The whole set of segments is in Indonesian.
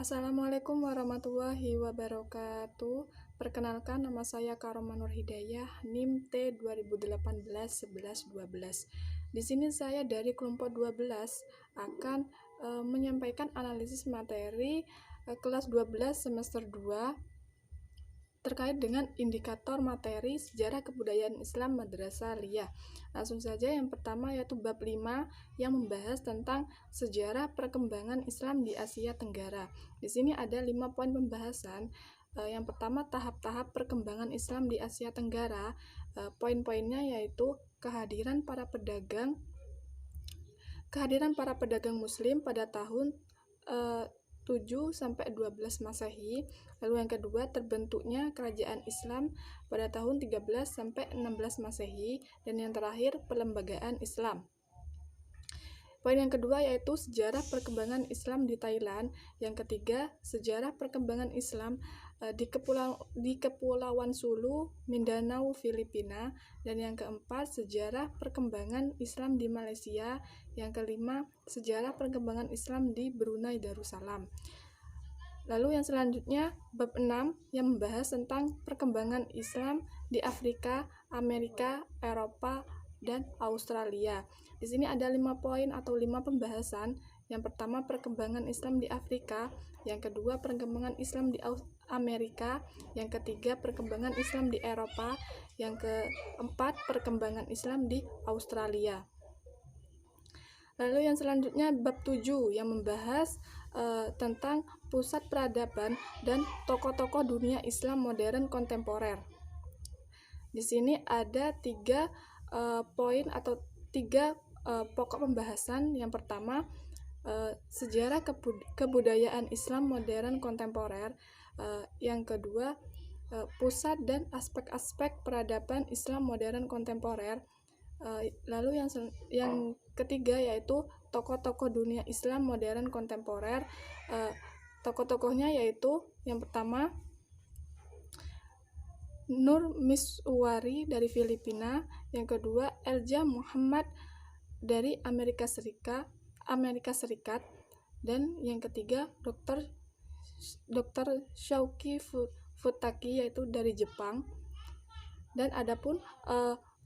Assalamualaikum warahmatullahi wabarakatuh. Perkenalkan, nama saya Karoma Nur Hidayah, NIM T 2018-11-12. Di sini saya dari kelompok 12 akan menyampaikan analisis materi kelas 12 semester 2 terkait dengan indikator materi sejarah kebudayaan Islam Madrasah Aliyah. Langsung saja, yang pertama yaitu bab 5 yang membahas tentang sejarah perkembangan Islam di Asia Tenggara. Di sini ada 5 poin pembahasan. Yang pertama, tahap-tahap perkembangan Islam di Asia Tenggara. Poin-poinnya yaitu kehadiran para pedagang muslim pada tahun 7-12 Masehi. Lalu yang kedua, terbentuknya kerajaan Islam pada tahun 13-16 Masehi. Dan yang terakhir, pelembagaan Islam. Poin yang kedua yaitu sejarah perkembangan Islam di Thailand. Yang ketiga, sejarah perkembangan Islam di Kepulauan Sulu, Mindanao, Filipina. Dan yang keempat, sejarah perkembangan Islam di Malaysia. Yang kelima, sejarah perkembangan Islam di Brunei Darussalam. Lalu yang selanjutnya, bab 6 yang membahas tentang perkembangan Islam di Afrika, Amerika, Eropa, dan Australia. Di sini ada 5 poin atau 5 pembahasan. Yang pertama, perkembangan Islam di Afrika. Yang kedua, perkembangan Islam di Amerika. Yang ketiga, perkembangan Islam di Eropa. Yang keempat, perkembangan Islam di Australia. Lalu yang selanjutnya, bab 7 yang membahas tentang pusat peradaban dan tokoh-tokoh dunia Islam modern kontemporer. Di sini ada 3 poin atau 3 pokok pembahasan. Yang pertama, sejarah kebudayaan Islam modern kontemporer. Yang kedua, pusat dan aspek-aspek peradaban Islam modern kontemporer. Lalu yang ketiga yaitu tokoh-tokoh dunia Islam modern kontemporer. Tokoh-tokohnya yaitu yang pertama, Nur Miswari dari Filipina. Yang kedua, Elijah Muhammad dari Amerika Serikat. Dan yang ketiga, Dr. Shauki Futaki yaitu dari Jepang. Dan adapun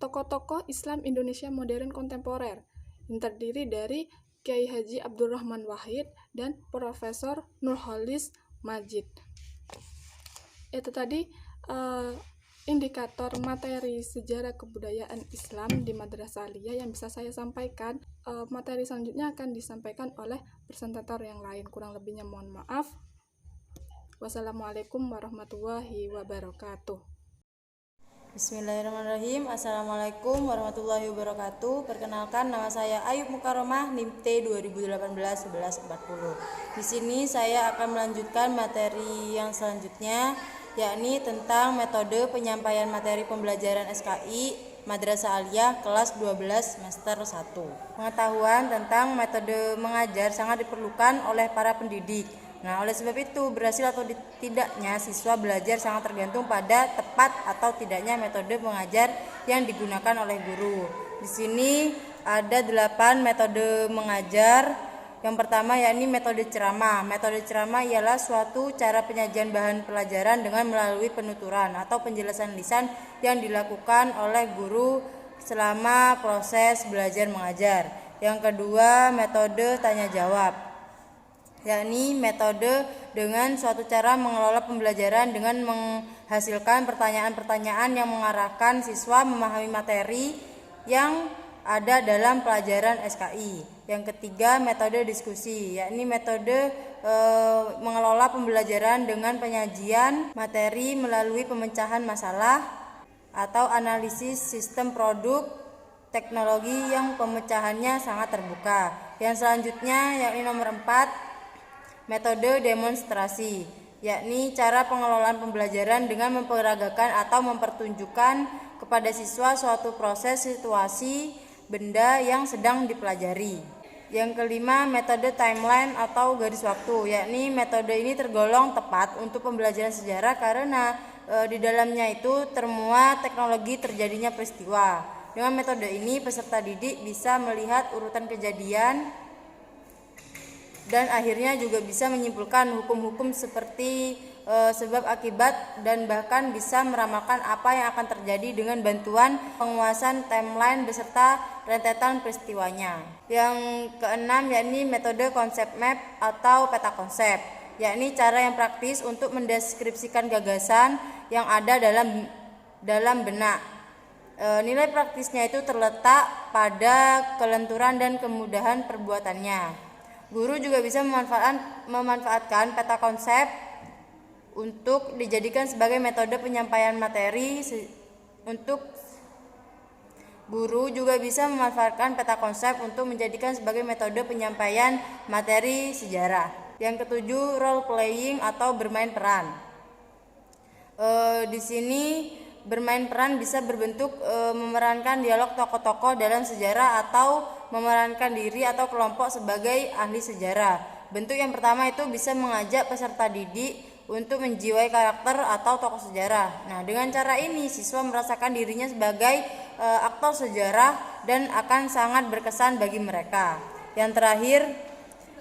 tokoh-tokoh Islam Indonesia modern kontemporer yang terdiri dari Kiai Haji Abdurrahman Wahid dan Profesor Nurholis Majid. Itu tadi indikator materi sejarah kebudayaan Islam di Madrasah Aliyah yang bisa saya sampaikan. Materi selanjutnya akan disampaikan oleh presentator yang lain. Kurang lebihnya mohon maaf. Wassalamualaikum warahmatullahi wabarakatuh. Bismillahirrahmanirrahim. Assalamualaikum warahmatullahi wabarakatuh. Perkenalkan, nama saya Ayub Mukaromah, NIM T 2018-11-40. Di sini saya akan melanjutkan materi yang selanjutnya, yakni tentang metode penyampaian materi pembelajaran SKI Madrasah Aliyah kelas 12 semester 1. Pengetahuan tentang metode mengajar sangat diperlukan oleh para pendidik. Nah, oleh sebab itu, berhasil atau tidaknya siswa belajar sangat tergantung pada tepat atau tidaknya metode mengajar yang digunakan oleh guru. Di sini ada 8 metode mengajar. Yang pertama yakni metode ceramah. Metode ceramah ialah suatu cara penyajian bahan pelajaran dengan melalui penuturan atau penjelasan lisan yang dilakukan oleh guru selama proses belajar mengajar. Yang kedua, metode tanya jawab, yakni metode dengan suatu cara mengelola pembelajaran dengan menghasilkan pertanyaan-pertanyaan yang mengarahkan siswa memahami materi yang ada dalam pelajaran SKI. Yang ketiga, metode diskusi, yakni metode mengelola pembelajaran dengan penyajian materi melalui pemecahan masalah atau analisis sistem produk teknologi yang pemecahannya sangat terbuka. Yang selanjutnya yakni nomor 4, metode demonstrasi, yakni cara pengelolaan pembelajaran dengan memperagakan atau mempertunjukkan kepada siswa suatu proses, situasi, benda yang sedang dipelajari. Yang kelima, metode timeline atau garis waktu, yakni metode ini tergolong tepat untuk pembelajaran sejarah karena di dalamnya itu termuat teknologi terjadinya peristiwa. Dengan metode ini peserta didik bisa melihat urutan kejadian dan akhirnya juga bisa menyimpulkan hukum-hukum seperti sebab akibat dan bahkan bisa meramalkan apa yang akan terjadi dengan bantuan penguasaan timeline beserta rentetan peristiwanya. Yang keenam yakni metode konsep map atau peta konsep, yakni cara yang praktis untuk mendeskripsikan gagasan yang ada dalam benak. Nilai praktisnya itu terletak pada kelenturan dan kemudahan perbuatannya. Guru juga bisa memanfaatkan peta konsep untuk dijadikan sebagai metode penyampaian materi. Guru juga bisa memanfaatkan peta konsep untuk menjadikan sebagai metode penyampaian materi sejarah. Yang ketujuh, role playing atau bermain peran. Di sini bermain peran bisa berbentuk memerankan dialog tokoh-tokoh dalam sejarah atau memerankan diri atau kelompok sebagai ahli sejarah. Bentuk yang pertama itu bisa mengajak peserta didik untuk menjiwai karakter atau tokoh sejarah. Nah, dengan cara ini siswa merasakan dirinya sebagai aktor sejarah dan akan sangat berkesan bagi mereka. Yang terakhir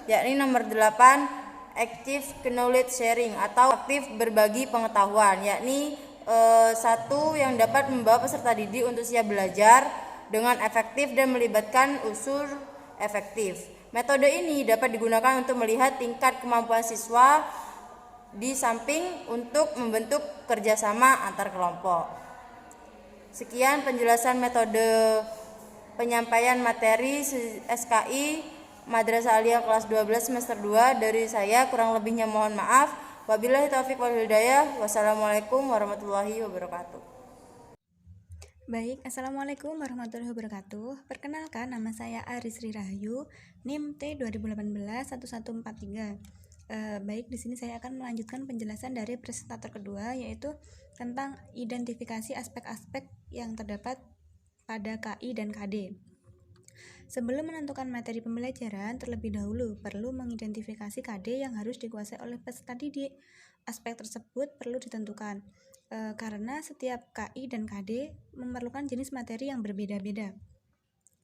yakni nomor 8, active knowledge sharing atau aktif berbagi pengetahuan, yakni satu yang dapat membawa peserta didik untuk siap belajar dengan efektif dan melibatkan unsur efektif. Metode ini dapat digunakan untuk melihat tingkat kemampuan siswa di samping untuk membentuk kerjasama antar kelompok. Sekian penjelasan metode penyampaian materi SKI Madrasah Aliyah kelas 12 semester 2 dari saya. Kurang lebihnya mohon maaf. Wabillahi taufiq wal hidayah. Wassalamualaikum warahmatullahi wabarakatuh. Baik, Assalamualaikum warahmatullahi wabarakatuh. Perkenalkan, nama saya Arisri Rahayu, NIM T 2018-1143. Baik, di sini saya akan melanjutkan penjelasan dari presentator kedua, yaitu tentang identifikasi aspek-aspek yang terdapat pada KI dan KD. Sebelum menentukan materi pembelajaran, terlebih dahulu perlu mengidentifikasi KD yang harus dikuasai oleh peserta didik. Aspek tersebut perlu ditentukan, karena setiap KI dan KD memerlukan jenis materi yang berbeda-beda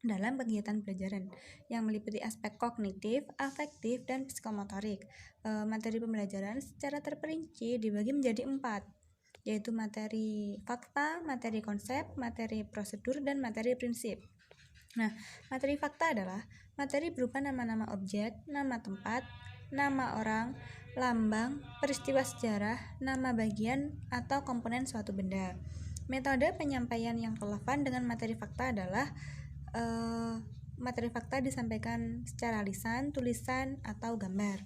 dalam kegiatan pelajaran yang meliputi aspek kognitif, afektif, dan psikomotorik. Materi pembelajaran secara terperinci dibagi menjadi 4, yaitu materi fakta, materi konsep, materi prosedur, dan materi prinsip. Nah, materi fakta adalah materi berupa nama-nama objek, nama tempat, nama orang, lambang, peristiwa sejarah, nama bagian, atau komponen suatu benda. Metode penyampaian yang relevan dengan materi fakta adalah materi fakta disampaikan secara lisan, tulisan, atau gambar.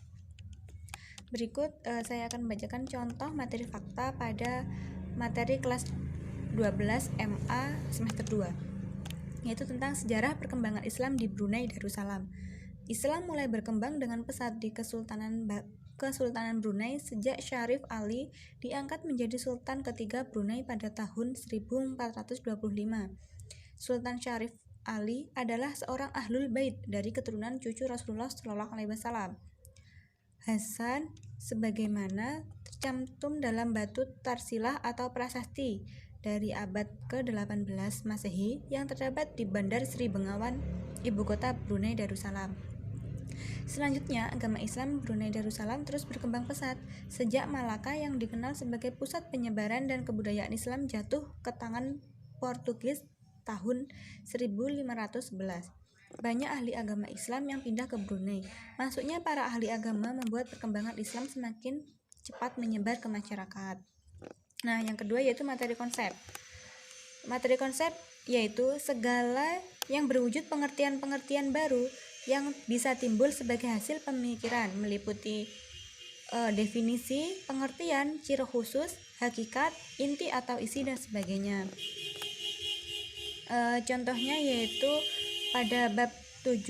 Berikut saya akan membacakan contoh materi fakta pada materi kelas 12 MA semester 2, yaitu tentang sejarah perkembangan Islam di Brunei Darussalam. Islam mulai berkembang dengan pesat di Kesultanan Brunei sejak Syarif Ali diangkat menjadi Sultan ketiga Brunei pada tahun 1425. Sultan Syarif Ali adalah seorang ahlul bait dari keturunan cucu Rasulullah SAW, Hasan, sebagaimana tercantum dalam batu Tarsilah atau prasasti dari abad ke-18 Masehi yang terdapat di Bandar Sri Bengawan, ibu kota Brunei Darussalam. Selanjutnya, agama Islam Brunei Darussalam terus berkembang pesat sejak Malaka yang dikenal sebagai pusat penyebaran dan kebudayaan Islam jatuh ke tangan Portugis tahun 1511. Banyak ahli agama Islam yang pindah ke Brunei. Masuknya para ahli agama membuat perkembangan Islam semakin cepat menyebar ke masyarakat. Nah, yang kedua yaitu materi konsep. Materi konsep yaitu segala yang berwujud pengertian-pengertian baru yang bisa timbul sebagai hasil pemikiran, meliputi definisi, pengertian, ciri khusus, hakikat, inti atau isi, dan sebagainya. Contohnya yaitu pada bab 7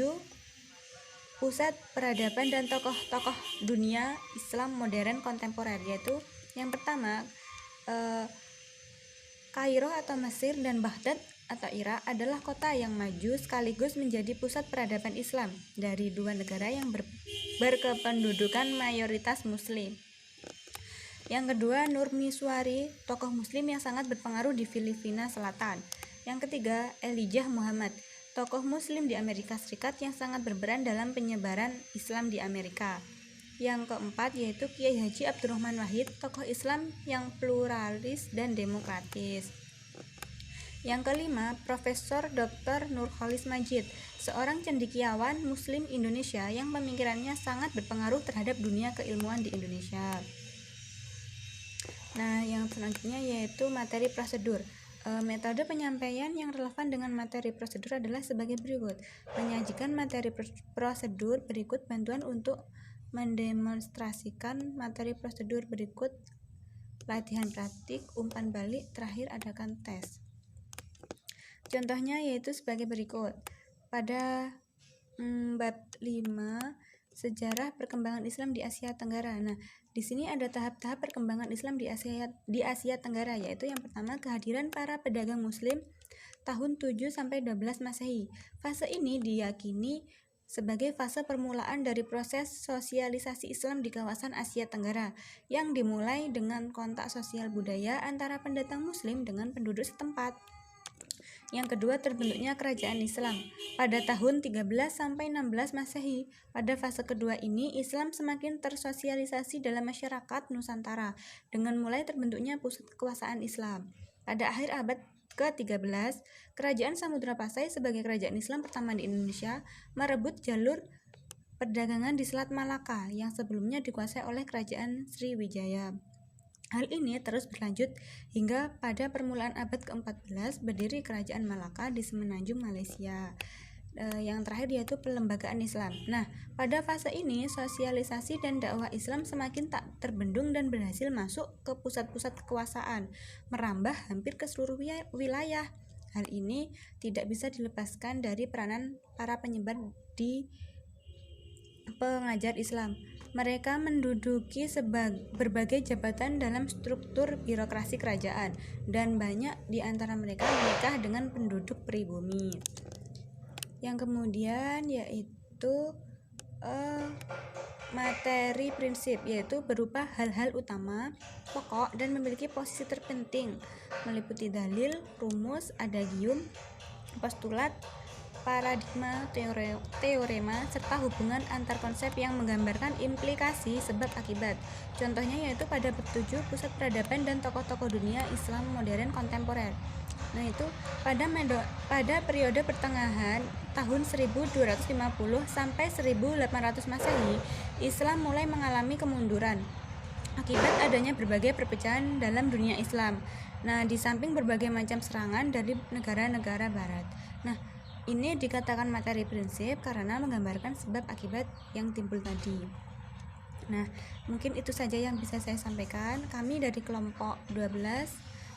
pusat peradaban dan tokoh-tokoh dunia Islam modern kontemporer, yaitu yang pertama Kairo atau Mesir dan Baghdad atau Irak adalah kota yang maju sekaligus menjadi pusat peradaban Islam dari dua negara yang berkependudukan mayoritas muslim. Yang kedua, Nur Miswari, tokoh muslim yang sangat berpengaruh di Filipina Selatan. Yang ketiga, Elijah Muhammad, tokoh muslim di Amerika Serikat yang sangat berperan dalam penyebaran Islam di Amerika. Yang keempat yaitu Kiai Haji Abdurrahman Wahid, tokoh Islam yang pluralis dan demokratis. Yang kelima, Profesor Dr. Nurholis Majid, seorang cendekiawan muslim Indonesia yang pemikirannya sangat berpengaruh terhadap dunia keilmuan di Indonesia. Nah, yang selanjutnya yaitu materi prosedur. Metode penyampaian yang relevan dengan materi prosedur adalah sebagai berikut. Menyajikan materi prosedur berikut, bantuan untuk mendemonstrasikan materi prosedur berikut, latihan praktik, umpan balik, terakhir adakan tes. Contohnya yaitu sebagai berikut. Pada bab 5 sejarah perkembangan Islam di Asia Tenggara. Nah, di sini ada tahap-tahap perkembangan Islam di Asia Tenggara, yaitu yang pertama kehadiran para pedagang muslim tahun 7 sampai 12 Masehi. Fase ini diyakini sebagai fase permulaan dari proses sosialisasi Islam di kawasan Asia Tenggara yang dimulai dengan kontak sosial budaya antara pendatang muslim dengan penduduk setempat. Yang kedua, terbentuknya kerajaan Islam pada tahun 13 sampai 16 Masehi. Pada fase kedua ini, Islam semakin tersosialisasi dalam masyarakat Nusantara dengan mulai terbentuknya pusat kekuasaan Islam. Pada akhir abad ke-13, Kerajaan Samudra Pasai sebagai kerajaan Islam pertama di Indonesia merebut jalur perdagangan di Selat Malaka yang sebelumnya dikuasai oleh Kerajaan Sriwijaya. Hal ini terus berlanjut hingga pada permulaan abad ke-14 berdiri Kerajaan Malaka di Semenanjung Malaysia. Yang terakhir yaitu pelembagaan Islam. Nah, pada fase ini sosialisasi dan dakwah Islam semakin tak terbendung dan berhasil masuk ke pusat-pusat kekuasaan, merambah hampir ke seluruh wilayah. Hal ini tidak bisa dilepaskan dari peranan para penyebar di pengajar Islam. Mereka menduduki berbagai jabatan dalam struktur birokrasi kerajaan, dan banyak di antara mereka menikah dengan penduduk pribumi. Yang kemudian yaitu materi prinsip, yaitu berupa hal-hal utama, pokok, dan memiliki posisi terpenting, meliputi dalil, rumus, adagium, postulat, paradigma, teorema, serta hubungan antar konsep yang menggambarkan implikasi sebab akibat. Contohnya yaitu pada bab 7 pusat peradaban dan tokoh-tokoh dunia Islam modern kontemporer. Nah, itu pada periode pertengahan tahun 1250 sampai 1800 Masehi, Islam mulai mengalami kemunduran akibat adanya berbagai perpecahan dalam dunia Islam. Nah, di samping berbagai macam serangan dari negara-negara barat. Nah, ini dikatakan materi prinsip karena menggambarkan sebab akibat yang timbul tadi. Nah, mungkin itu saja yang bisa saya sampaikan. Kami dari kelompok 12,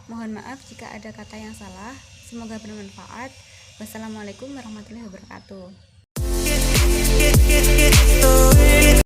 mohon maaf jika ada kata yang salah. Semoga bermanfaat. Wassalamualaikum warahmatullahi wabarakatuh.